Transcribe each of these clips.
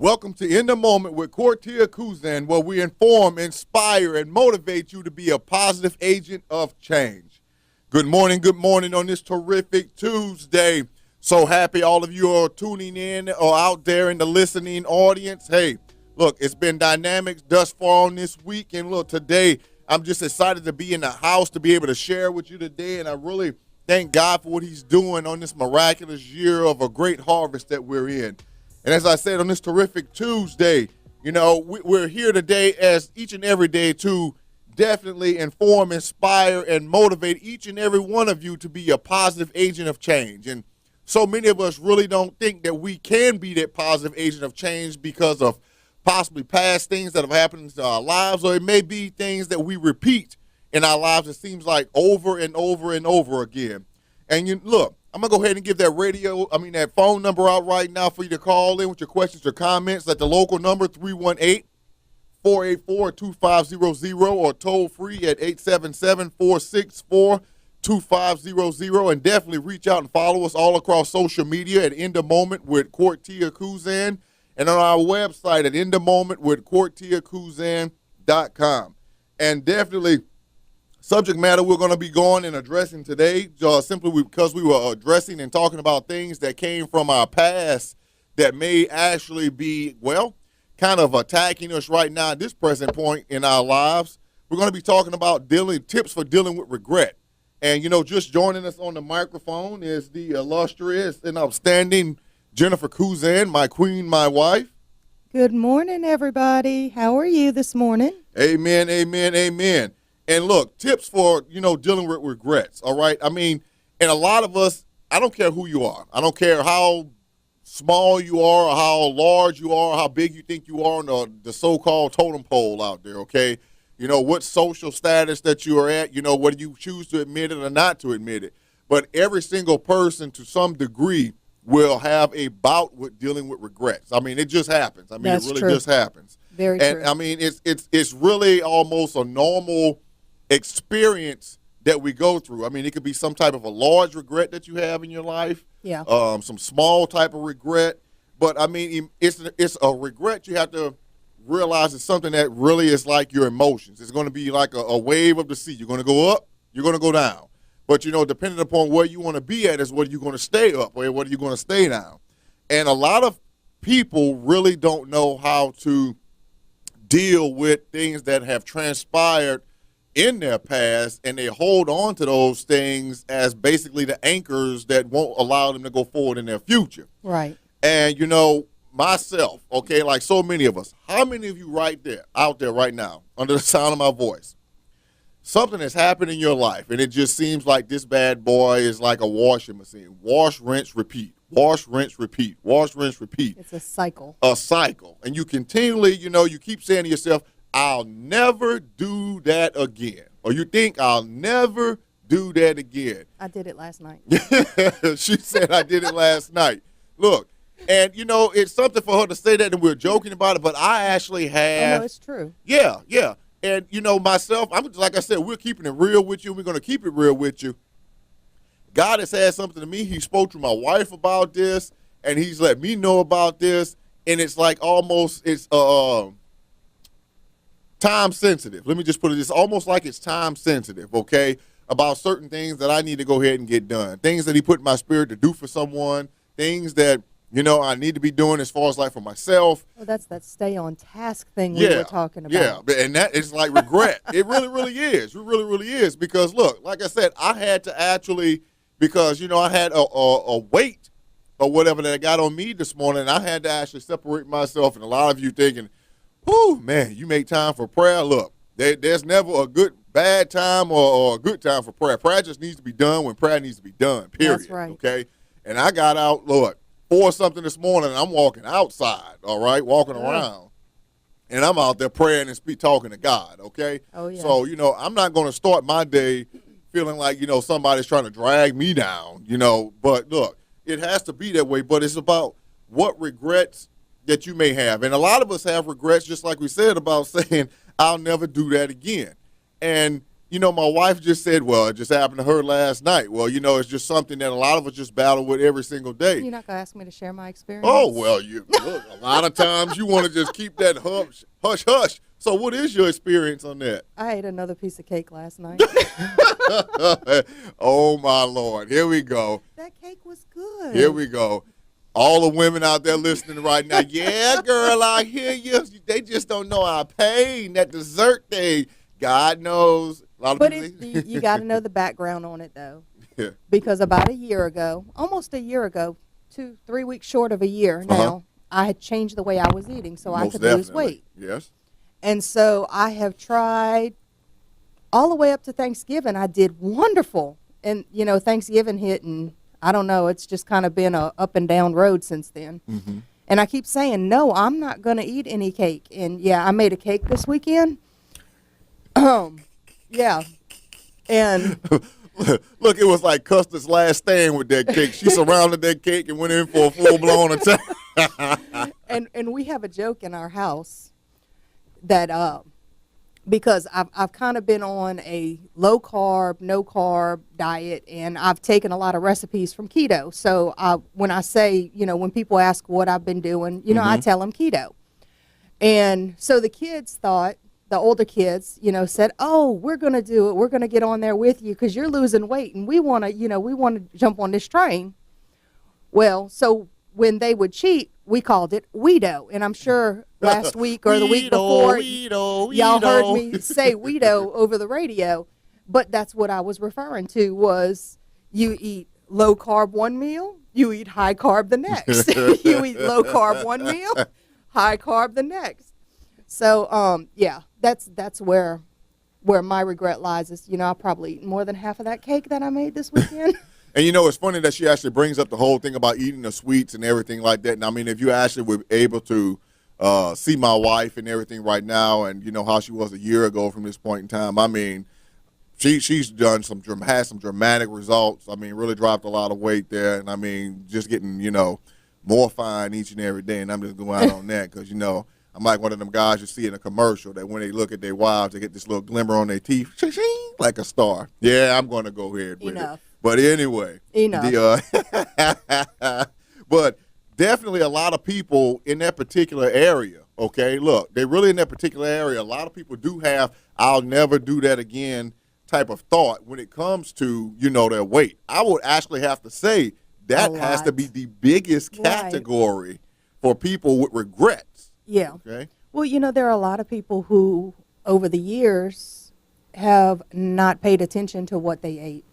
Welcome to In the Moment with Kortia, where we inform, inspire, and motivate you to be a positive agent of change. Good morning on this terrific Tuesday. So happy all of you are tuning in or out there in the listening audience. Hey, look, it's been dynamic thus far on this week. And look, today I'm just excited to be in the house to be able to share with you today. And I really thank God for what he's doing on this miraculous year of a great harvest that we're in. And as I said on this terrific Tuesday, you know, we're here today as each and every day to definitely inform, inspire, and motivate each and every one of you to be a positive agent of change. And so many of us really don't think that we can be that positive agent of change because of possibly past things that have happened in our lives, or it may be things that we repeat in our lives. It seems like over and over and over again. And you look, I'm going to go ahead and give that phone number out right now for you to call in with your questions or comments at the local number 318-484-2500 or toll free at 877-464-2500. And definitely reach out and follow us all across social media at In the Moment with Kortia Kuzan and on our website at InTheMomentWithKortiaKuzan.com. And definitely subject matter we're going to be going and addressing today, simply because we were addressing and talking about things that came from our past that may actually be, well, kind of attacking us right now at this present point in our lives. We're going to be talking about tips for dealing with regret. And, you know, just joining us on the microphone is the illustrious and outstanding Jennifer Kuzan, my queen, my wife. Good morning, everybody. How are you this morning? Amen, amen, amen. And look, tips for, dealing with regrets, all right? I mean, and a lot of us, I don't care who you are. I don't care how small you are or how large you are or how big you think you are on the so-called totem pole out there, okay? You know, what social status that you are at, whether you choose to admit it or not to admit it. But every single person to some degree will have a bout with dealing with regrets. I mean, it just happens. I mean, That's it really true. just happens. Very true. And I mean, it's really almost a normal experience that we go through. I mean, it could be some type of a large regret that you have in your life. Yeah. Some small type of regret. But I mean, it's a regret you have to realize it's something that really is like your emotions. It's going to be like a wave of the sea. You're going to go up, you're going to go down. But, depending upon where you want to be at is whether you're going to stay up or whether you're going to stay down. And a lot of people really don't know how to deal with things that have transpired in their past, and they hold on to those things as basically the anchors that won't allow them to go forward in their future. Right. And, myself, okay, like so many of us, how many of you out there right now, under the sound of my voice, something has happened in your life, and it just seems like this bad boy is like a washing machine. Wash, rinse, repeat. Wash, rinse, repeat. Wash, rinse, repeat. It's a cycle. A cycle. And you continually, you keep saying to yourself, I'll never do that again. Or you think I'll never do that again. I did it last night. She said I did it last night. Look, and it's something for her to say that, and we're joking about it, but I actually have. Oh, no, it's true. Yeah. And myself, like I said, we're keeping it real with you. We're going to keep it real with you. God has had something to me. He spoke to my wife about this, and he's let me know about this, and it's like almost time sensitive. Let me just put it's almost like it's time sensitive, okay, about certain things that I need to go ahead and get done, things that he put in my spirit to do for someone, things that, I need to be doing as far as like for myself. Well, that's that stay on task thing we were talking about. Yeah, and that is like regret. It really, really is. It really, really is. Because, look, like I said, I had to actually, because, I had a weight or whatever that I got on me this morning, and I had to actually separate myself. And a lot of you thinking, whew, man, you make time for prayer. Look, there's never a bad time or a good time for prayer. Prayer just needs to be done when prayer needs to be done, period. That's right. Okay? And I got out, Lord, 4 something this morning, and I'm walking outside, all right, walking around. And I'm out there praying and talking to God, okay? Oh, yeah. So, I'm not going to start my day feeling like, somebody's trying to drag me down, But, look, it has to be that way. But it's about what regrets that you may have. And a lot of us have regrets, just like we said, about saying, I'll never do that again. And my wife just said, well, it just happened to her last night. Well, it's just something that a lot of us just battle with every single day. You're not going to ask me to share my experience? Oh, well, look, a lot of times you want to just keep that hush, hush. So what is your experience on that? I ate another piece of cake last night. Oh, my Lord. Here we go. That cake was good. Here we go. All the women out there listening right now, yeah, girl, I hear you. They just don't know our pain, that dessert thing. God knows. But you got to know the background on it, though. Yeah. Because about a year ago, almost a year ago, 3 weeks short of a year now, I had changed the way I was eating so I could lose weight. Yes. And so I have tried all the way up to Thanksgiving. I did wonderful. And, Thanksgiving hit, and I don't know, it's just kind of been a up and down road since then. Mm-hmm. And I keep saying, no, I'm not going to eat any cake. And, yeah, I made a cake this weekend. Yeah. And look, it was like Custer's last stand with that cake. She surrounded that cake and went in for a full-blown attack. and we have a joke in our house that because I've kind of been on a low carb, no carb diet, and I've taken a lot of recipes from keto. So when I say, when people ask what I've been doing, I tell them keto. And so the kids thought, the older kids, said, oh, we're going to do it. We're going to get on there with you because you're losing weight and we want to jump on this train. Well, so when they would cheat, we called it Weedo. And I'm sure last week or the week before, y'all heard me say Weedo over the radio. But that's what I was referring to was you eat low carb one meal, you eat high carb the next. You eat low carb one meal, high carb the next. So, yeah, that's where my regret lies is, I probably eaten more than half of that cake that I made this weekend. And, it's funny that she actually brings up the whole thing about eating the sweets and everything like that. And, I mean, if you actually were able to see my wife and everything right now and, how she was a year ago from this point in time, I mean, she's done had some dramatic results. I mean, really dropped a lot of weight there. And, I mean, just getting, more fine each and every day. And I'm just going out on that because, I'm like one of them guys you see in a commercial that when they look at their wives, they get this little glimmer on their teeth, like a star. Yeah, I'm going to go ahead with it. But anyway. Enough. But definitely a lot of people in that particular area, okay, look, they're really in that particular area. A lot of people do have, I'll never do that again type of thought when it comes to, their weight. I would actually have to say that has to be the biggest category for people with regrets. Yeah. Okay. Well, there are a lot of people who, over the years, have not paid attention to what they ate.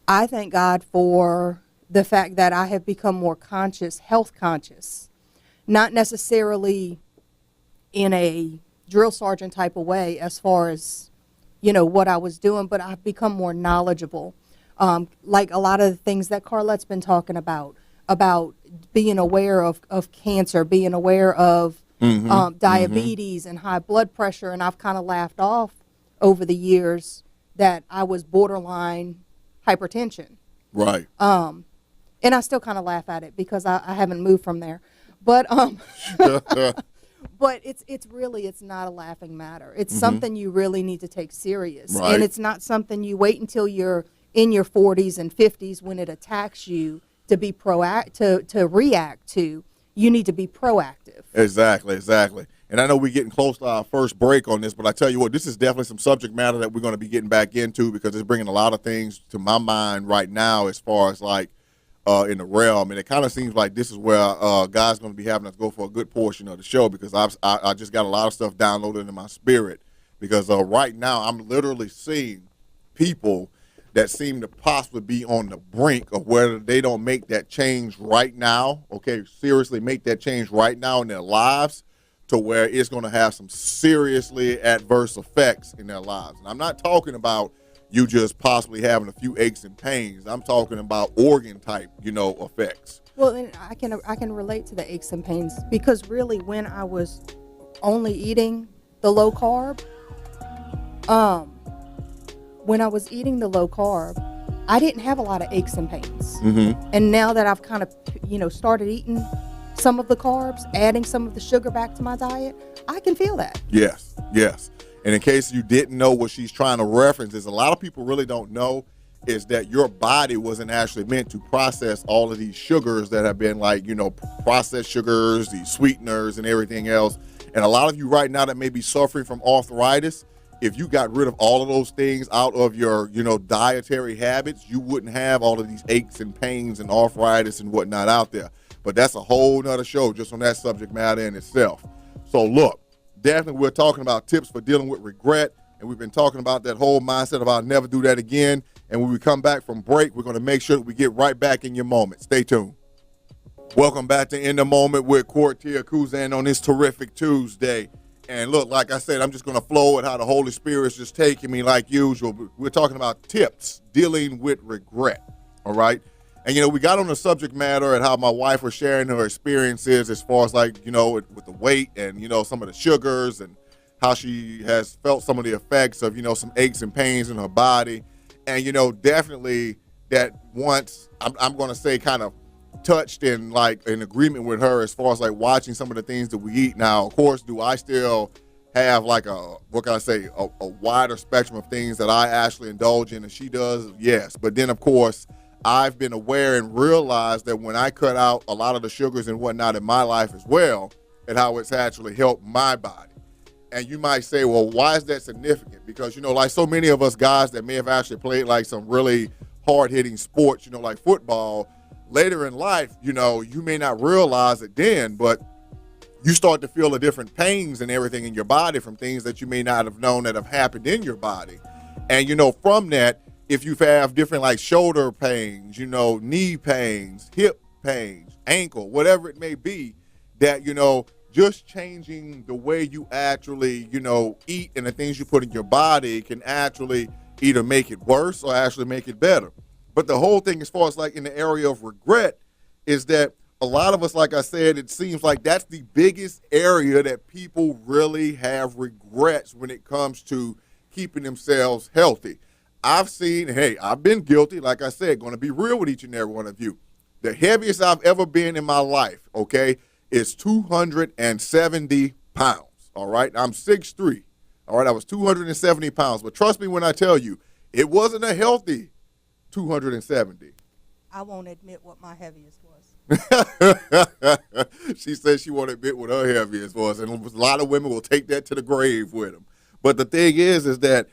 I thank God for the fact that I have become more conscious, health conscious, not necessarily in a drill sergeant type of way as far as, what I was doing, but I've become more knowledgeable. Like a lot of the things that Carlette's been talking about being aware of cancer, being aware of diabetes and high blood pressure, and I've kind of laughed off over the years that I was borderline hypertension. Right. And I still kind of laugh at it because I haven't moved from there. But but it's not a laughing matter. It's something you really need to take serious. Right. And it's not something you wait until you're in your 40s and 50s when it attacks you to be to react to. You need to be proactive. Exactly. And I know we're getting close to our first break on this, but I tell you what, this is definitely some subject matter that we're going to be getting back into because it's bringing a lot of things to my mind right now as far as like in the realm. And it kind of seems like this is where God's going to be having us go for a good portion of the show because I just got a lot of stuff downloaded in my spirit because right now I'm literally seeing people that seem to possibly be on the brink of whether they don't make that change right now, okay, seriously make that change right now in their lives to where it's going to have some seriously adverse effects in their lives. And I'm not talking about you just possibly having a few aches and pains. I'm talking about organ type, effects. Well, and I can relate to the aches and pains because really when I was only eating the low carb, when I was eating the low carb, I didn't have a lot of aches and pains. And now that I've kind of, started eating some of the carbs, adding some of the sugar back to my diet, I can feel that. Yes. And in case you didn't know what she's trying to reference is a lot of people really don't know is that your body wasn't actually meant to process all of these sugars that have been like, processed sugars, these sweeteners and everything else. And a lot of you right now that may be suffering from arthritis, if you got rid of all of those things out of your, dietary habits, you wouldn't have all of these aches and pains and arthritis and whatnot out there. But that's a whole nother show just on that subject matter in itself. So look, definitely we're talking about tips for dealing with regret. And we've been talking about that whole mindset of I'll never do that again. And when we come back from break, we're going to make sure that we get right back in your moment. Stay tuned. Welcome back to In the Moment with Kortia Kuzan on this terrific Tuesday. And look, like I said, I'm just going to flow with how the Holy Spirit is just taking me like usual. We're talking about tips dealing with regret, all right? And, we got on the subject matter and how my wife was sharing her experiences as far as like, with the weight and, some of the sugars and how she has felt some of the effects of, some aches and pains in her body. And, definitely that once I'm going to say kind of touched in like an agreement with her as far as like watching some of the things that we eat. Now, of course, do I still have like a wider spectrum of things that I actually indulge in and she does? Yes. But then, of course, I've been aware and realized that when I cut out a lot of the sugars and whatnot in my life as well, and how it's actually helped my body. And you might say, well, why is that significant? Because, like so many of us guys that may have actually played like some really hard-hitting sports, like football, later in life, you may not realize it then, but you start to feel the different pains and everything in your body from things that you may not have known that have happened in your body. And, from that, if you have different like shoulder pains, knee pains, hip pains, ankle, whatever it may be, that, just changing the way you actually, eat and the things you put in your body can actually either make it worse or actually make it better. But the whole thing as far as like in the area of regret is that a lot of us, like I said, it seems like that's the biggest area that people really have regrets when it comes to keeping themselves healthy. I've been guilty, like I said, going to be real with each and every one of you. The heaviest I've ever been in my life, okay, is 270 pounds, all right? I'm 6'3", all right? I was 270 pounds, but trust me when I tell you, it wasn't a healthy 270. I won't admit what my heaviest was. She said she won't admit what her heaviest was, and a lot of women will take that to the grave with them. But the thing is that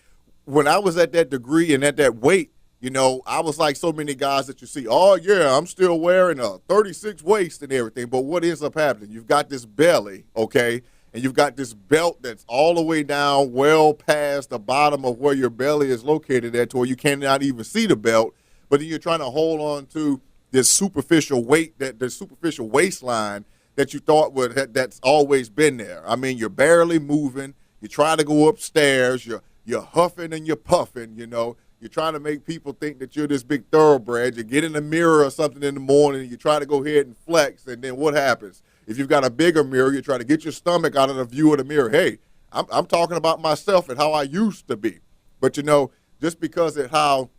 when I was at that degree and at that weight, I was like so many guys that you see, oh, yeah, I'm still wearing a 36 waist and everything. But what ends up happening? You've got this belly, okay, and you've got this belt that's all the way down well past the bottom of where your belly is located at to where you cannot even see the belt. But then you're trying to hold on to this superficial weight, this superficial waistline that you thought that's always been there. I mean, you're barely moving. You try to go upstairs. You're huffing and you're puffing, You're trying to make people think that you're this big thoroughbred. You get in the mirror or something in the morning and you try to go ahead and flex, and then what happens? If you've got a bigger mirror, you try to get your stomach out of the view of the mirror. Hey, I'm talking about myself and how I used to be. But, just because of how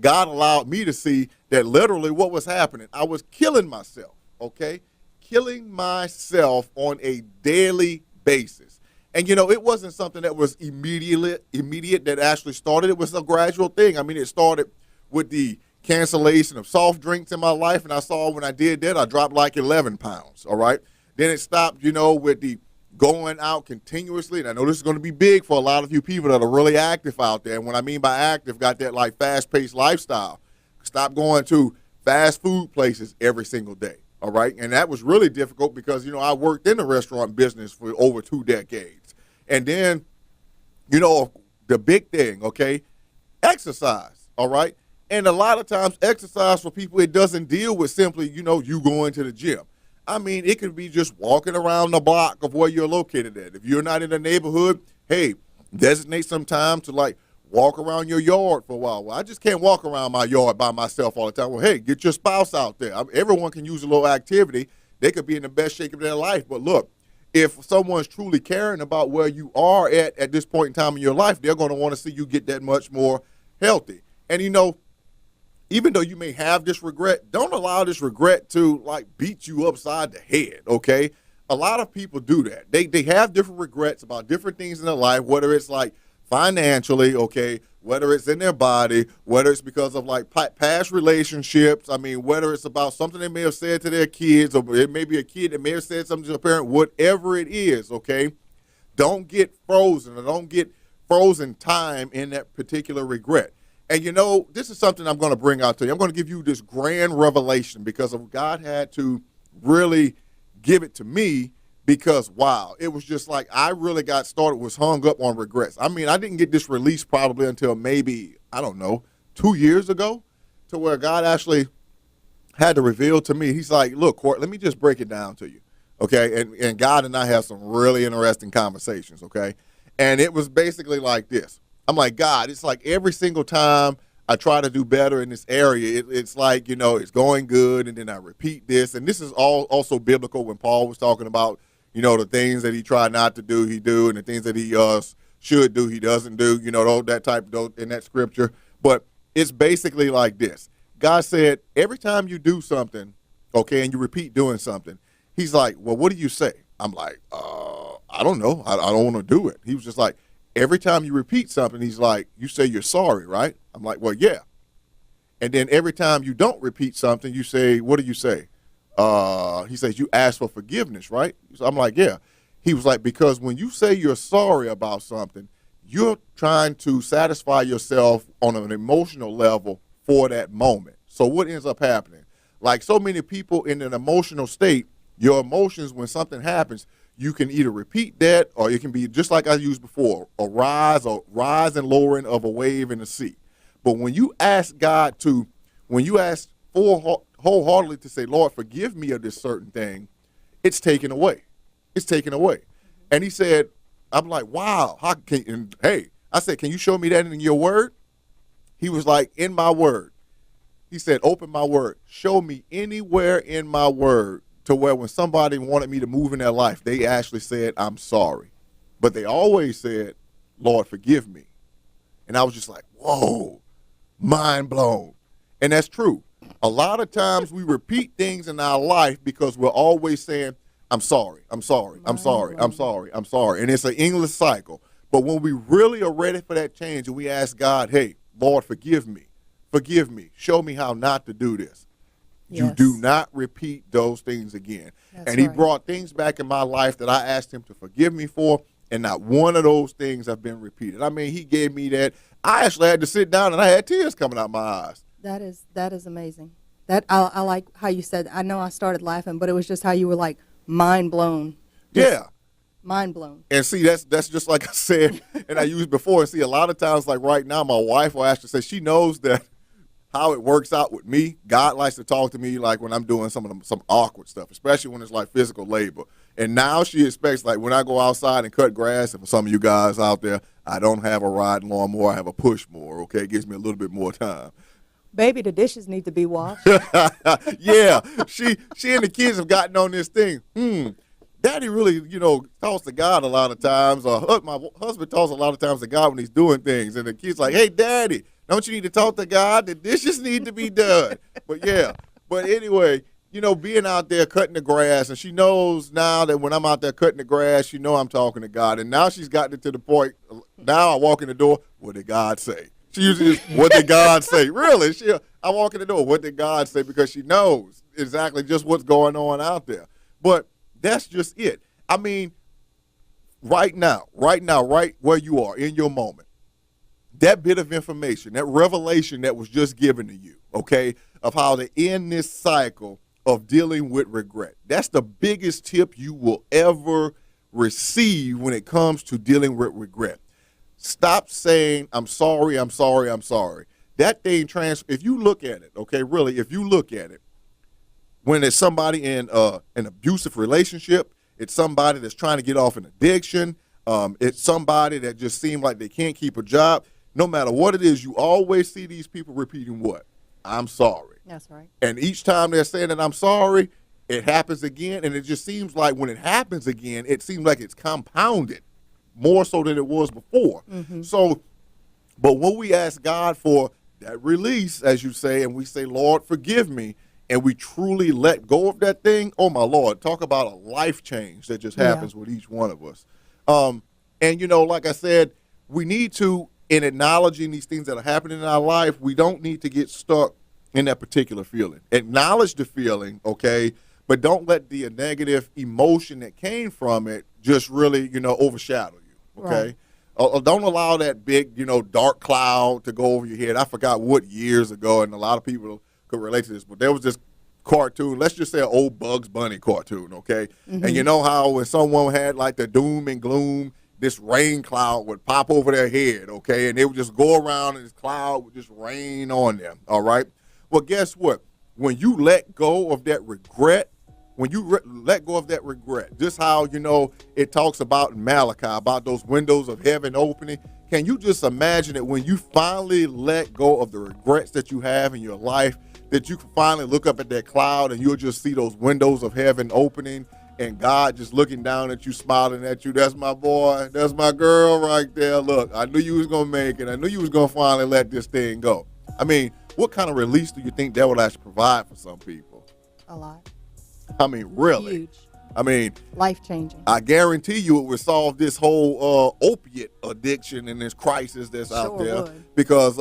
God allowed me to see that literally what was happening, I was killing myself, okay? Killing myself on a daily basis. And, it wasn't something that was immediate that actually started. It was a gradual thing. I mean, it started with the cancellation of soft drinks in my life. And I saw when I did that, I dropped like 11 pounds, all right? Then it stopped, with the going out continuously. And I know this is going to be big for a lot of you people that are really active out there. And what I mean by active, got that like fast-paced lifestyle. Stop going to fast food places every single day, all right? And that was really difficult because, I worked in the restaurant business for over 2 decades. And then, the big thing, okay, exercise, all right? And a lot of times exercise for people, it doesn't deal with simply, you going to the gym. I mean, it could be just walking around the block of where you're located at. If you're not in the neighborhood, hey, designate some time to like walk around your yard for a while. Well, I just can't walk around my yard by myself all the time. Well, hey, get your spouse out there. Everyone can use a little activity. They could be in the best shape of their life. But look, if someone's truly caring about where you are at this point in time in your life, they're going to want to see you get that much more healthy. And, even though you may have this regret, don't allow this regret to, like, beat you upside the head, okay? a lot of people do that. They have different regrets about different things in their life, whether it's like financially, okay, whether it's in their body, whether it's because of like past relationships. I mean, whether it's about something they may have said to their kids, or it may be a kid that may have said something to a parent, whatever it is, okay? Don't get frozen, or don't get frozen time in that particular regret. And you know, this is something I'm going to bring out to you. I'm going to give you this grand revelation because of God had to really give it to me, because wow, it was just like I really got started, was hung up on regrets. I mean, I didn't get this release probably until maybe, I don't know, 2 years ago, to where God actually had to reveal to me. He's like, look, Court, let me just break it down to you, okay? And God and I have some really interesting conversations, okay? And it was basically like this. I'm like, God, it's like every single time I try to do better in this area, it's like, you know, it's going good, and then I repeat this. And this is all also biblical when Paul was talking about, you know, the things that he tried not to do, he do, and the things that he should do, he doesn't do, you know, that type in that scripture. But it's basically like this. God said, every time you do something, okay, and you repeat doing something, he's like, well, what do you say? I'm like, I don't know. I don't want to do it. He was just like, every time you repeat something, he's like, you say you're sorry, right? I'm like, well, yeah. And then every time you don't repeat something, you say, what do you say? He says, you ask for forgiveness, right? So I'm like, yeah. He was like, because when you say you're sorry about something, you're trying to satisfy yourself on an emotional level for that moment. So what ends up happening? Like so many people in an emotional state, your emotions, when something happens, you can either repeat that, or it can be just like I used before, a rise and lowering of a wave in the sea. But when you ask God to, when you ask wholeheartedly to say, Lord, forgive me of this certain thing, it's taken away. It's taken away. And he said, I'm like, wow, how can, and hey, I said, can you show me that in your word? He was like, in my word. He said, open my word. Show me anywhere in my word to where when somebody wanted me to move in their life, they actually said, I'm sorry. But they always said, Lord, forgive me. And I was just like, whoa, mind blown. And that's true. A lot of times we repeat things in our life because we're always saying, I'm sorry, I'm sorry, I'm sorry, I'm sorry, I'm sorry. And it's an endless cycle. But when we really are ready for that change and we ask God, hey, Lord, forgive me, show me how not to do this. Yes. You do not repeat those things again. That's and he right. brought things back in my life that I asked him to forgive me for, and not one of those things have been repeated. I mean, he gave me that. I actually had to sit down and I had tears coming out my eyes. That is amazing. That I like how you said, I know I started laughing, but it was just how you were like mind blown. Yeah. Mind blown. And see, that's just like I said, and I used before. And see, a lot of times, like right now, my wife will actually say, she knows that how it works out with me. God likes to talk to me like when I'm doing some awkward stuff, especially when it's like physical labor. And now she expects, like when I go outside and cut grass, and for some of you guys out there, I don't have a riding lawnmower, I have a push mower, okay? It gives me a little bit more time. Baby, the dishes need to be washed. Yeah, she and the kids have gotten on this thing. Daddy really, talks to God a lot of times. My husband talks a lot of times to God when he's doing things. And the kid's like, hey, Daddy, don't you need to talk to God? The dishes need to be done. But yeah, but anyway, being out there cutting the grass, and she knows now that when I'm out there cutting the grass, she know I'm talking to God. And now she's gotten it to the point, now I walk in the door, what did God say? She usually just, what did God say? Really? I walk in the door, what did God say? Because she knows exactly just what's going on out there. But that's just it. I mean, right now, right where you are in your moment, that bit of information, that revelation that was just given to you, okay, of how to end this cycle of dealing with regret. That's the biggest tip you will ever receive when it comes to dealing with regret. Stop saying, I'm sorry, I'm sorry, I'm sorry. That thing if you look at it, okay, really, if you look at it, when it's somebody in an abusive relationship, it's somebody that's trying to get off an addiction, it's somebody that just seems like they can't keep a job. No matter what it is, you always see these people repeating what? I'm sorry. That's right. And each time they're saying that I'm sorry, it happens again. And it just seems like when it happens again, it seems like it's compounded more so than it was before. Mm-hmm. So, but when we ask God for that release, as you say, and we say, Lord, forgive me, and we truly let go of that thing, oh my Lord, talk about a life change that just happens with each one of us. And, you know, like I said, we need to, in acknowledging these things that are happening in our life, we don't need to get stuck in that particular feeling. Acknowledge the feeling, okay, but don't let the negative emotion that came from it just really, you know, overshadow you, okay? Right. Don't allow that big, you know, dark cloud to go over your head. I forgot what years ago, and a lot of people could relate to this, but there was this cartoon, let's just say an old Bugs Bunny cartoon, okay? Mm-hmm. And you know how when someone had like the doom and gloom, this rain cloud would pop over their head, okay? And they would just go around and this cloud would just rain on them, all right? Well, guess what? When you let go of that regret, let go of that regret, just how, you know, it talks about in Malachi, about those windows of heaven opening, can you just imagine that when you finally let go of the regrets that you have in your life, that you can finally look up at that cloud and you'll just see those windows of heaven opening and God just looking down at you, smiling at you. That's my boy. That's my girl right there. Look, I knew you was going to make it. I knew you was going to finally let this thing go. I mean, what kind of release do you think that would actually provide for some people? A lot. I mean, really? Huge. I mean, life-changing. I guarantee you it would solve this whole opiate addiction and this crisis that's out there. Would. Because,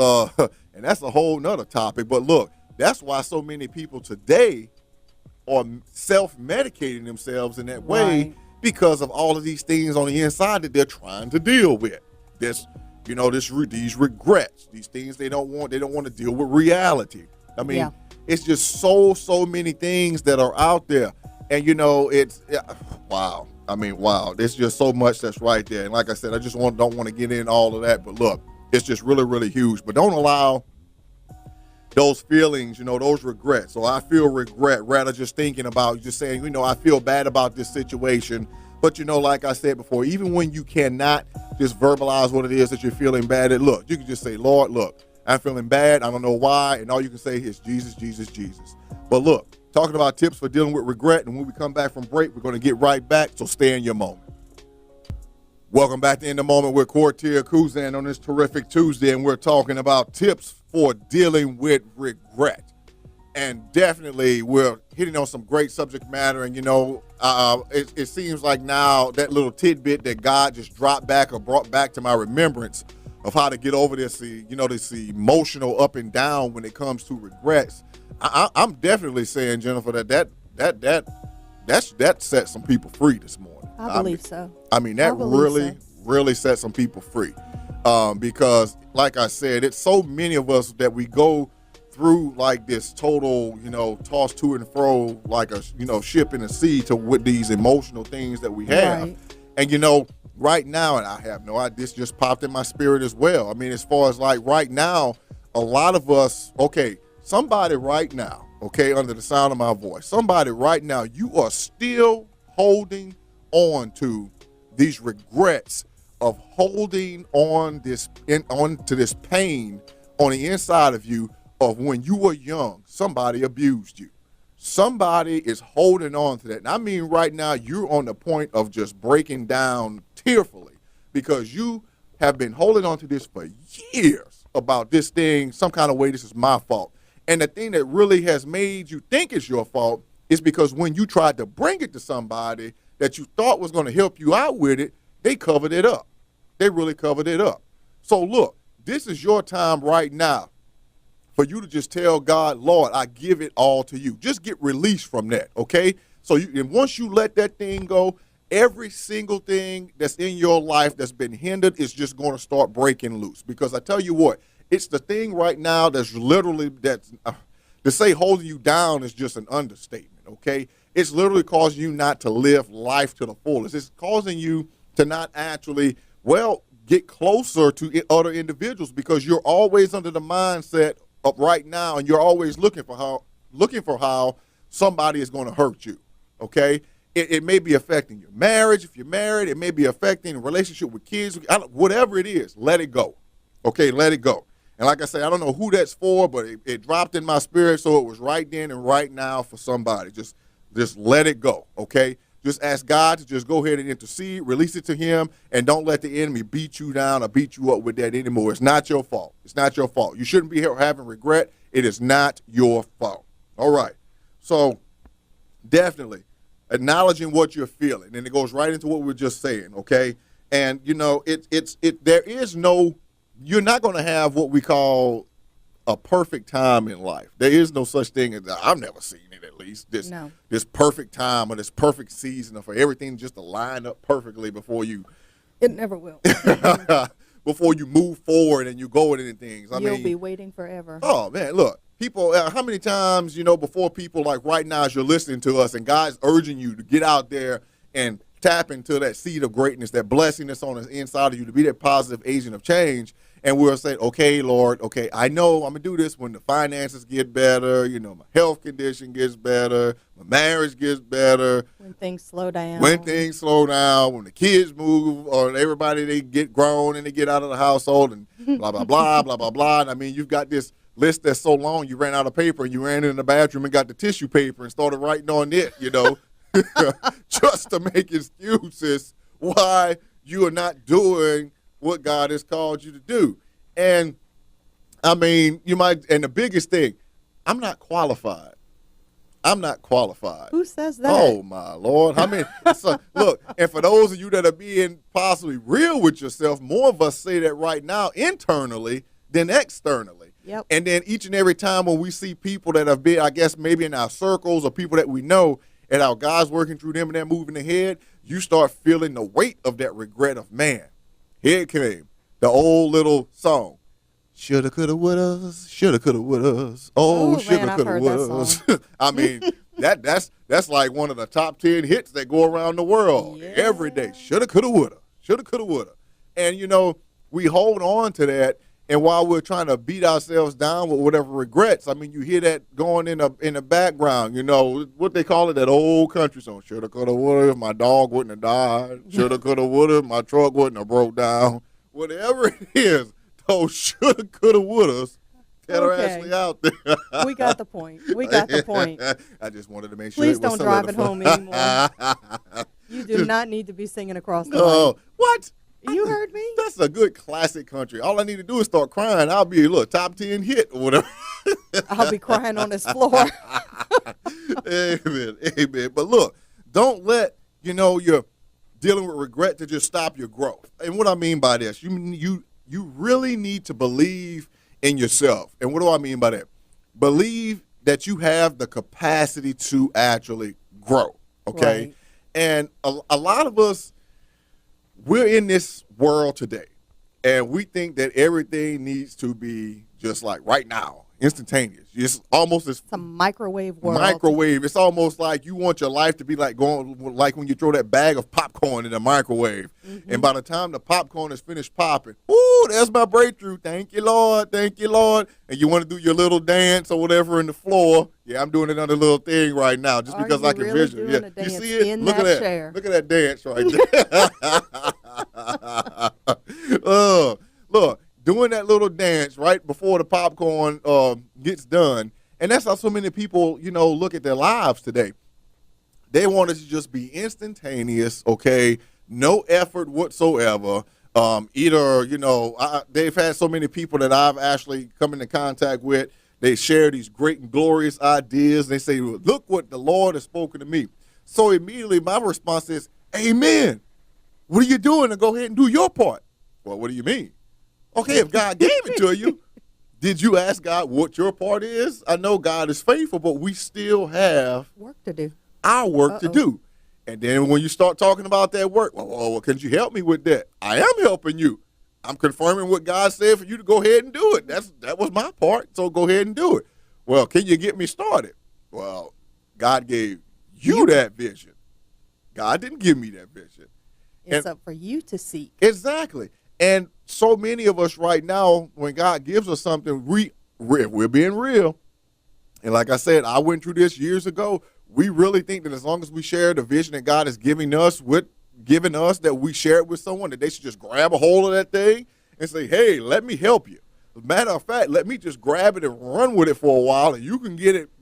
and that's a whole nother topic. But look, that's why so many people today are self-medicating themselves in that way, because of all of these things on the inside that they're trying to deal with. This, you know, these regrets, these things they don't want to deal with reality. I mean, it's just so many things that are out there. And, you know, wow. I mean, wow. There's just so much that's right there. And like I said, I just don't want to get in all of that. But look, it's just really, really huge. But don't allow those feelings, you know, those regrets. So I feel regret, rather just thinking about, just saying, you know, I feel bad about this situation. But, you know, like I said before, even when you cannot just verbalize what it is that you're feeling bad at, look, you can just say, Lord, look, I'm feeling bad. I don't know why. And all you can say is Jesus, Jesus, Jesus. But look, talking about tips for dealing with regret. And when we come back from break, we're going to get right back. So stay in your moment. Welcome back to In the Moment with Kortia Kuzan on this terrific Tuesday. And we're talking about tips for dealing with regret. And definitely we're hitting on some great subject matter. And, you know, it seems like now that little tidbit that God just dropped back or brought back to my remembrance of how to get over this, you know, this emotional up and down when it comes to regrets. I'm definitely saying, Jennifer, that set some people free this morning. I believe so. I mean, that really set some people free. Because, like I said, it's so many of us that we go through like this total, you know, toss to and fro like a, you know, ship in the sea with these emotional things that we have. Right. And, you know, right now, and I have no idea, this just popped in my spirit as well. I mean, as far as like right now, a lot of us, okay, somebody right now, okay, under the sound of my voice, somebody right now, you are still holding on to these regrets of holding on to this pain on the inside of you of when you were young, somebody abused you. Somebody is holding on to that. And I mean, right now, you're on the point of just breaking down tearfully because you have been holding on to this for years about this thing, some kind of way, this is my fault. And the thing that really has made you think it's your fault is because when you tried to bring it to somebody that you thought was going to help you out with it, they covered it up. They really covered it up. So look, this is your time right now for you to just tell God, Lord, I give it all to you. Just get released from that, okay? So and once you let that thing go, every single thing that's in your life that's been hindered is just going to start breaking loose. Because I tell you what, it's the thing right now that's literally, to say holding you down is just an understatement, okay? It's literally causing you not to live life to the fullest. It's causing you to not actually, get closer to other individuals because you're always under the mindset of right now and you're always looking for how somebody is going to hurt you, okay? It may be affecting your marriage if you're married. It may be affecting a relationship with kids. Whatever it is, let it go, okay? Let it go. And like I say, I don't know who that's for, but it dropped in my spirit, so it was right then and right now for somebody. Just let it go, okay? Just ask God to just go ahead and intercede, release it to him, and don't let the enemy beat you down or beat you up with that anymore. It's not your fault. It's not your fault. You shouldn't be here having regret. It is not your fault. All right. So definitely acknowledging what you're feeling, and it goes right into what we were just saying, okay? And you know, there is no, you're not going to have what we call a perfect time in life. There is no such thing as, I've never seen it, at least this perfect time or this perfect season for everything just to line up perfectly before you. It never will. Before you move forward and you go into things. You'll be waiting forever. Oh man, look, people. How many times, you know, before people, like right now as you're listening to us and God's urging you to get out there and tap into that seed of greatness, that blessing that's on the inside of you, to be that positive agent of change. And we'll say, okay, Lord, okay, I know I'm going to do this when the finances get better, you know, my health condition gets better, my marriage gets better. When things slow down. When the kids move, or everybody, they get grown and they get out of the household and blah, blah, blah, blah, blah, blah. And I mean, you've got this list that's so long, you ran out of paper and you ran in the bathroom and got the tissue paper and started writing on it, you know, just to make excuses why you are not doing what God has called you to do. And I mean, you might, and the biggest thing, I'm not qualified. Who says that? Oh my Lord. I mean, so, look, and for those of you that are being possibly real with yourself, more of us say that right now internally than externally. Yep. And then each and every time when we see people that have been, I guess maybe in our circles or people that we know, and how God's working through them and they're moving ahead, you start feeling the weight of that regret of, man, here it came, the old little song. Shoulda, coulda, woulda, shoulda, coulda, woulda. Oh, shoulda, coulda, woulda. I mean, that's like one of the top 10 hits that go around the world every day. Shoulda, coulda, woulda. Shoulda, coulda, woulda. And, you know, we hold on to that. And while we're trying to beat ourselves down with whatever regrets, I mean, you hear that going in the background, you know, what they call it, that old country song. Shoulda, coulda, woulda, if my dog wouldn't have died. Shoulda, coulda, woulda, if my truck wouldn't have broke down. Whatever it is, those shoulda, coulda, wouldas that are actually out there. We got the point. I just wanted to make sure. Please don't drive it home anymore. You do not need to be singing across the line. What? You heard me? That's a good classic country. All I need to do is start crying. I'll be a top 10 hit or whatever. I'll be crying on this floor. Amen. Amen. But look, don't let, you know, you're dealing with regret to just stop your growth. And what I mean by this, you really need to believe in yourself. And what do I mean by that? Believe that you have the capacity to actually grow. Okay. Right. And a lot of us, we're in this world today, and we think that everything needs to be just like right now, instantaneous. It's almost as a microwave world. It's almost like you want your life to be like like when you throw that bag of popcorn in the microwave, and by the time the popcorn is finished popping, ooh, there's my breakthrough. Thank you, Lord. Thank you, Lord. And you want to do your little dance or whatever in the floor. Yeah, I'm doing another little thing right now just because I can really visualize. Yeah, you see it? Look at that. Chair. Look at that dance right there. Look. Doing that little dance right before the popcorn gets done. And that's how so many people, you know, look at their lives today. They want it to just be instantaneous, okay, no effort whatsoever. Either, you know, they've had so many people that I've actually come into contact with. They share these great and glorious ideas. They say, look what the Lord has spoken to me. So immediately my response is, amen. What are you doing to go ahead and do your part? Well, what do you mean? Okay, if God gave it to you, did you ask God what your part is? I know God is faithful, but we still have work to do. Our work to do. And then when you start talking about that work, well, can you help me with that? I am helping you. I'm confirming what God said for you to go ahead and do it. That was my part, so go ahead and do it. Well, can you get me started? Well, God gave you that vision. God didn't give me that vision. It's up for you to seek. Exactly. And so many of us right now, when God gives us something, we're being real. And like I said, I went through this years ago. We really think that as long as we share the vision that God is giving us, that we share it with someone, that they should just grab a hold of that thing and say, hey, let me help you. As a matter of fact, let me just grab it and run with it for a while, and you can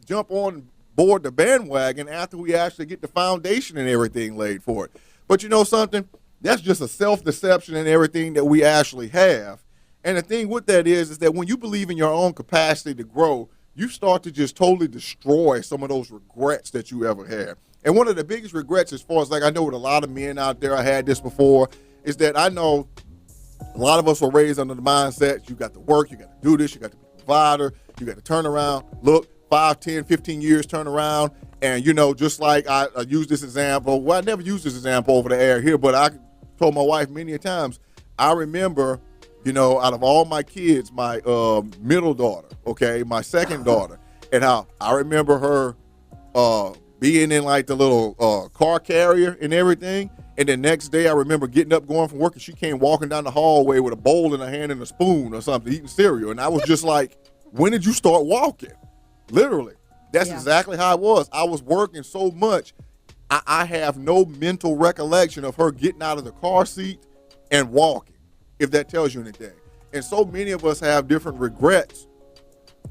jump on board the bandwagon after we actually get the foundation and everything laid for it. But you know something? That's just a self-deception and everything that we actually have. And the thing with that is that when you believe in your own capacity to grow, you start to just totally destroy some of those regrets that you ever had. And one of the biggest regrets, as far as like I know with a lot of men out there, I had this before, is that I know a lot of us were raised under the mindset, you got to work, you got to do this, you got to be a provider, you got to turn around, look, 5, 10, 15 years, turn around. And, you know, just like I use this example, well, I never used this example over the air here, but I told my wife many a times, I remember, you know, out of all my kids, my middle daughter, okay, my second daughter, and how I remember her being in like the little car carrier and everything. And the next day I remember getting up, going from work, and she came walking down the hallway with a bowl in her hand and a spoon or something, eating cereal. And I was just like, when did you start walking? Literally. That's exactly how it was. I was working so much, I have no mental recollection of her getting out of the car seat and walking, if that tells you anything. And so many of us have different regrets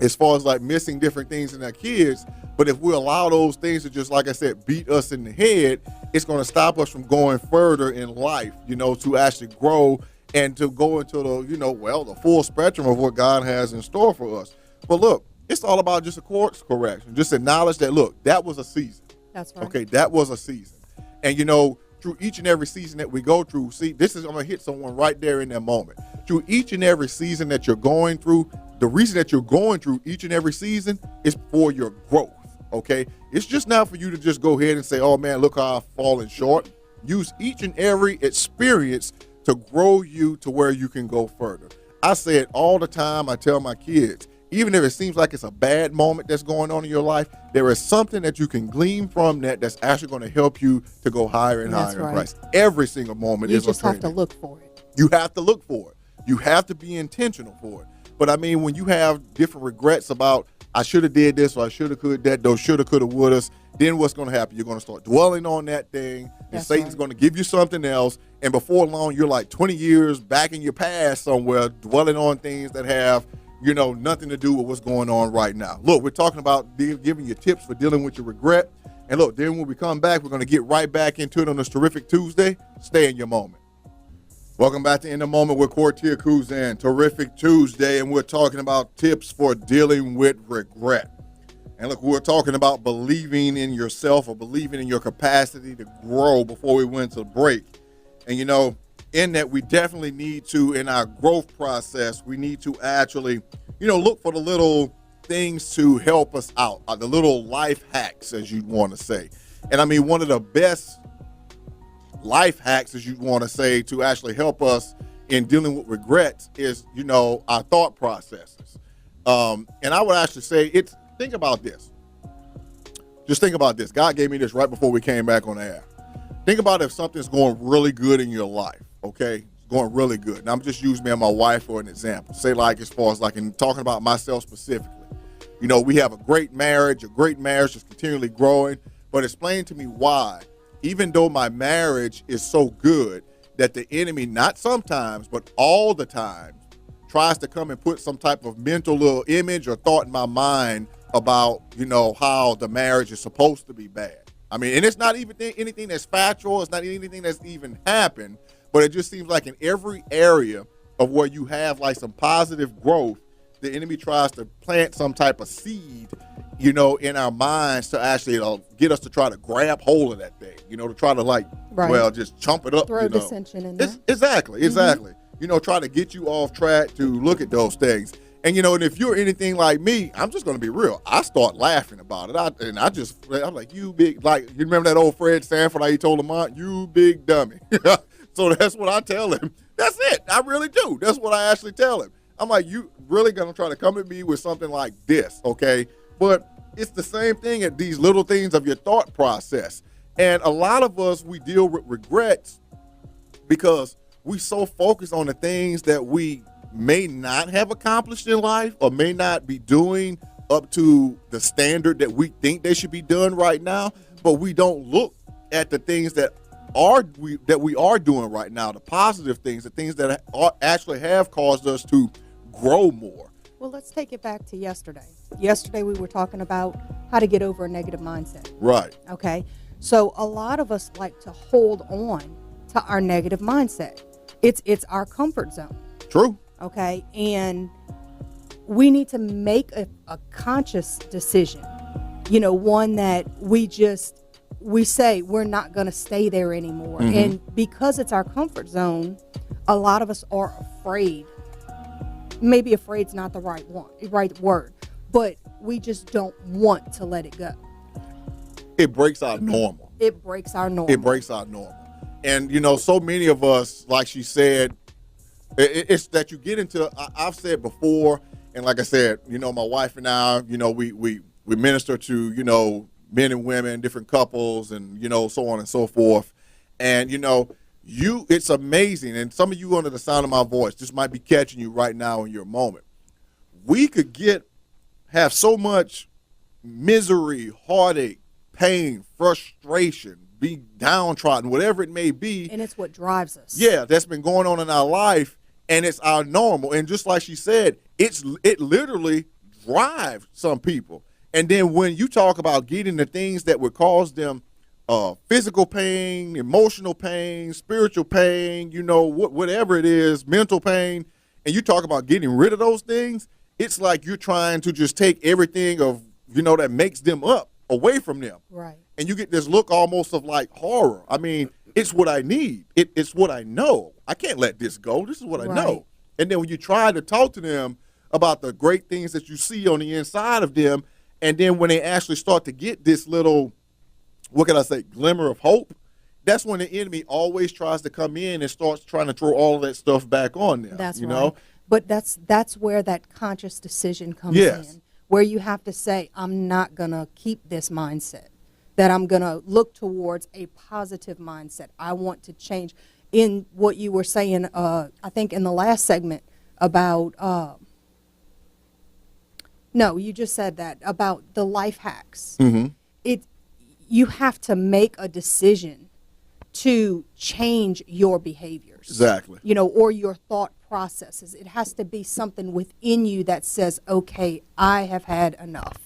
as far as like missing different things in our kids. But if we allow those things to just, like I said, beat us in the head, it's going to stop us from going further in life, you know, to actually grow and to go into the, you know, well, the full spectrum of what God has in store for us. But look, it's all about just a course correction. Just acknowledge that, look, that was a season. That's right. Okay, that was a season. And, you know, through each and every season that we go through, see, this is, I'm going to hit someone right there in that moment. Through each and every season that you're going through, the reason that you're going through each and every season is for your growth, okay? It's just not for you to just go ahead and say, oh, man, look how I've fallen short. Use each and every experience to grow you to where you can go further. I say it all the time. I tell my kids, even if it seems like it's a bad moment that's going on in your life, there is something that you can glean from that that's actually going to help you to go higher and higher in Christ. Every single moment is a training. You just have to look for it. You have to look for it. You have to be intentional for it. But I mean, when you have different regrets about, I should have did this or I should have could that, those shoulda, coulda, wouldas, then what's going to happen? You're going to start dwelling on that thing, and Satan's going to give you something else, and before long, you're like 20 years back in your past somewhere, dwelling on things that have, you know, nothing to do with what's going on right now. Look, we're talking about giving you tips for dealing with your regret. And look, then when we come back, we're going to get right back into it on this terrific Tuesday. Stay in your moment. Welcome back to In the Moment with Kortia Kuzan. Terrific Tuesday, and we're talking about tips for dealing with regret. And look, we're talking about believing in yourself or believing in your capacity to grow before we went to break. And, you know, in that we definitely need to, in our growth process, we need to actually, you know, look for the little things to help us out, the little life hacks, as you'd want to say. And I mean, one of the best life hacks, as you'd want to say, to actually help us in dealing with regrets is, you know, our thought processes. And I would actually say think about this. Just think about this. God gave me this right before we came back on the air. Think about if something's going really good in your life, okay? It's going really good. And I'm just using me and my wife for an example. Say like as far as like in talking about myself specifically. You know, we have a great marriage is continually growing, but explain to me why, even though my marriage is so good, that the enemy, not sometimes, but all the time, tries to come and put some type of mental little image or thought in my mind about, you know, how the marriage is supposed to be bad. I mean, and it's not even anything that's factual. It's not anything that's even happened, but it just seems like in every area of where you have like some positive growth, the enemy tries to plant some type of seed, you know, in our minds to actually get us to try to grab hold of that thing, you know, to try to like, well, just chump it up. Throw dissension in there. Exactly. You know, try to get you off track to look at those things. And, you know, and if you're anything like me, I'm just going to be real. I start laughing about it. I'm like, you big, like, you remember that old Fred Sanford, how he told Lamont, you big dummy. So that's what I tell him. That's it. I really do. That's what I actually tell him. I'm like, you really going to try to come at me with something like this, okay? But it's the same thing at these little things of your thought process. And a lot of us, we deal with regrets because we so focused on the things that we may not have accomplished in life or may not be doing up to the standard that we think they should be done right now, but we don't look at the things that we are doing right now, the positive things, the things that actually have caused us to grow more. Well, let's take it back to yesterday. Yesterday we were talking about how to get over a negative mindset. Right. Okay. So a lot of us like to hold on to our negative mindset. It's our comfort zone. True. Okay. And we need to make a conscious decision, one that we say we're not going to stay there anymore. Mm-hmm. And because it's our comfort zone, a lot of us are afraid. Maybe afraid's not the right word, but we just don't want to let it go. It breaks our normal. It breaks our normal. It breaks our normal. And, so many of us, like she said, it's that you get into, I've said before, and like I said, my wife and I, we minister to, men and women, different couples, and, so on and so forth. And, it's amazing. And some of you under the sound of my voice, this might be catching you right now in your moment. We could have so much misery, heartache, pain, frustration, be downtrodden, whatever it may be. And it's what drives us. Yeah, that's been going on in our life, and it's our normal. And just like she said, it literally drives some people. And then when you talk about getting the things that would cause them physical pain, emotional pain, spiritual pain, whatever it is, mental pain, and you talk about getting rid of those things, it's like you're trying to just take everything of, that makes them up away from them. Right. And you get this look almost of like horror. I mean, it's what I need. It's what I know. I can't let this go. This is what I know. And then when you try to talk to them about the great things that you see on the inside of them, and then when they actually start to get this little, what can I say, glimmer of hope, that's when the enemy always tries to come in and starts trying to throw all of that stuff back on them. That's right. Know? But that's where that conscious decision comes in, where you have to say, I'm not going to keep this mindset, that I'm going to look towards a positive mindset. I want to change. In what you were saying, I think in the last segment about, no, you just said that, about the life hacks. Mm-hmm. You have to make a decision to change your behaviors. Exactly. Or your thought processes. It has to be something within you that says, okay, I have had enough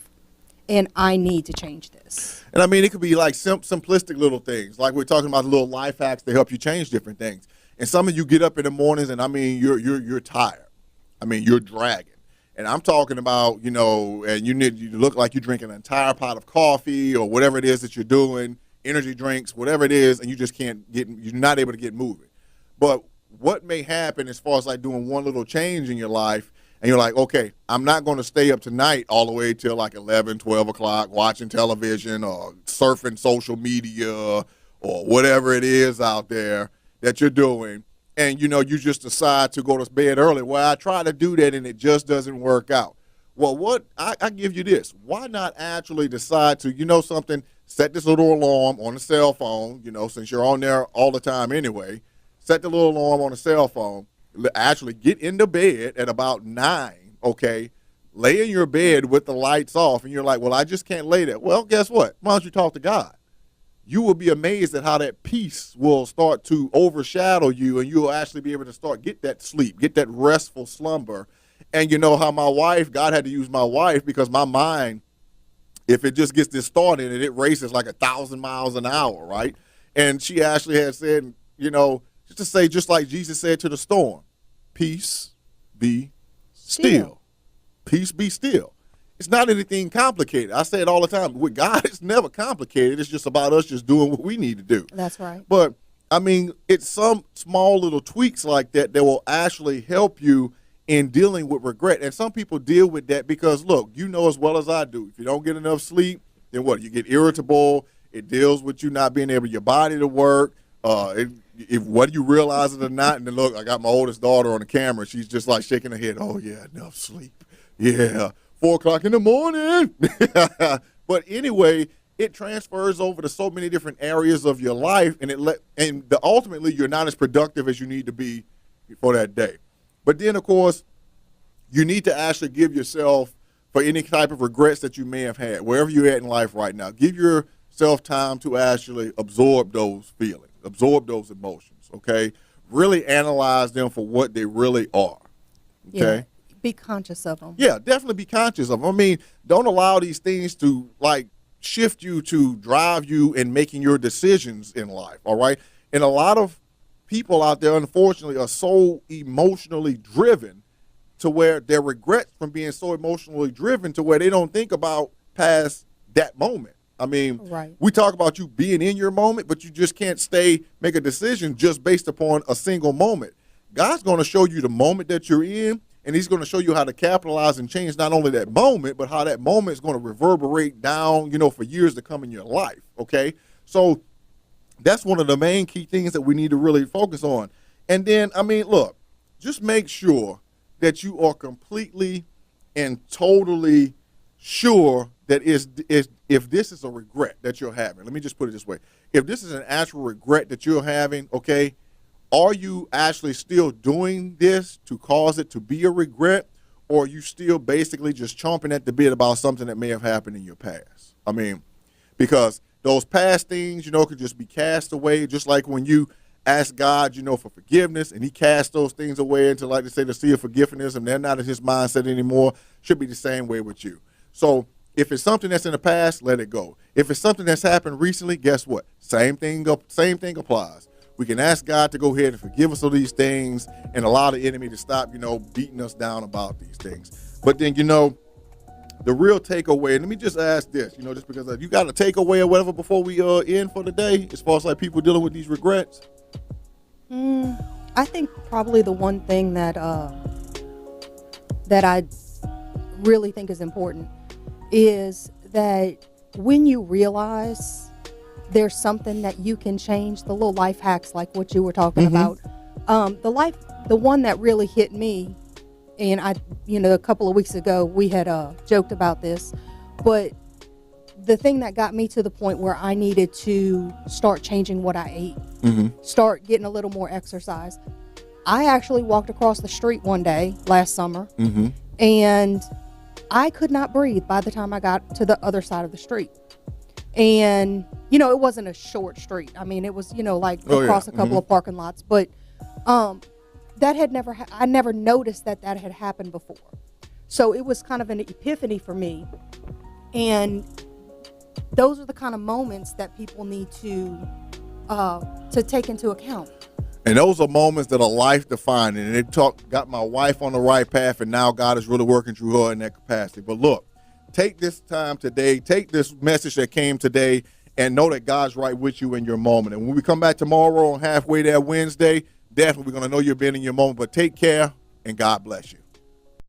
and I need to change this. And I mean, it could be like simplistic little things. Like we're talking about little life hacks to help you change different things. And some of you get up in the mornings and I mean, you're tired. I mean, you're dragging. And I'm talking about, and you look like you're drinking an entire pot of coffee or whatever it is that you're doing, energy drinks, whatever it is, and you just you're not able to get moving. But what may happen as far as like doing one little change in your life, and you're like, okay, I'm not going to stay up tonight all the way till like 11, 12 o'clock watching television or surfing social media or whatever it is out there that you're doing. And, you just decide to go to bed early. Well, I try to do that, and it just doesn't work out. Well, I give you this. Why not actually decide to, something, set this little alarm on the cell phone, since you're on there all the time anyway. Set the little alarm on the cell phone. Actually get into bed at about 9, okay? Lay in your bed with the lights off, and you're like, well, I just can't lay there. Well, guess what? Why don't you talk to God? You will be amazed at how that peace will start to overshadow you, and you'll actually be able to get that sleep, get that restful slumber. And you know how God had to use my wife because my mind, if it just gets this thought in it, it races like 1,000 miles an hour, right? And she actually had said, just to say, just like Jesus said to the storm, peace, be still. Peace, be still. It's not anything complicated. I say it all the time. With God, it's never complicated. It's just about us just doing what we need to do. That's right. But, I mean, it's some small little tweaks like that will actually help you in dealing with regret. And some people deal with that because, look, you know as well as I do, if you don't get enough sleep, then what? You get irritable. It deals with you not being able your body to work. Whether you realize it or not, and then look, I got my oldest daughter on the camera. She's just like shaking her head. Oh, yeah, enough sleep. Yeah. 4 o'clock in the morning. But anyway, it transfers over to so many different areas of your life, and ultimately you're not as productive as you need to be for that day. But then, of course, you need to actually give yourself, for any type of regrets that you may have had, wherever you're at in life right now, give yourself time to actually absorb those feelings, absorb those emotions, okay? Really analyze them for what they really are, okay? Yeah. Be conscious of them. Yeah, definitely be conscious of them. I mean, don't allow these things to shift you, to drive you in making your decisions in life, all right? And a lot of people out there, unfortunately, are so emotionally driven to where their regrets from being so emotionally driven to where they don't think about past that moment. I mean, Right. we talk about you being in your moment, but you just can't make a decision just based upon a single moment. God's going to show you the moment that you're in, and he's going to show you how to capitalize and change not only that moment, but how that moment is going to reverberate down, for years to come in your life, okay? So that's one of the main key things that we need to really focus on. And then, look, just make sure that you are completely and totally sure that if this is a regret that you're having, let me just put it this way. If this is an actual regret that you're having, okay, are you actually still doing this to cause it to be a regret, or are you still basically just chomping at the bit about something that may have happened in your past? Because those past things, could just be cast away, just like when you ask God, for forgiveness, and he cast those things away into, like they say, the sea of forgiveness, and they're not in his mindset anymore. Should be the same way with you. So if it's something that's in the past, let it go. If it's something that's happened recently, guess what? Same thing applies. We can ask God to go ahead and forgive us of these things and allow the enemy to stop, beating us down about these things. But then, the real takeaway, and let me just ask this, just because you got a takeaway or whatever before we end for the day, as far as like people dealing with these regrets? I think probably the one thing that that I really think is important is that when you realize there's something that you can change, the little life hacks like what you were talking about. The one that really hit me, and a couple of weeks ago we had joked about this, but the thing that got me to the point where I needed to start changing what I ate, start getting a little more exercise. I actually walked across the street one day last summer, and I could not breathe by the time I got to the other side of the street. And, it wasn't a short street. It was, across a couple of parking lots. But that had I never noticed that had happened before. So it was kind of an epiphany for me. And those are the kind of moments that people need to take into account. And those are moments that are life defining. And it got my wife on the right path, and now God is really working through her in that capacity. But look, take this time today, take this message that came today, and know that God's right with you in your moment. And when we come back tomorrow on Halfway There Wednesday, definitely we're going to know you've been in your moment. But take care, and God bless you.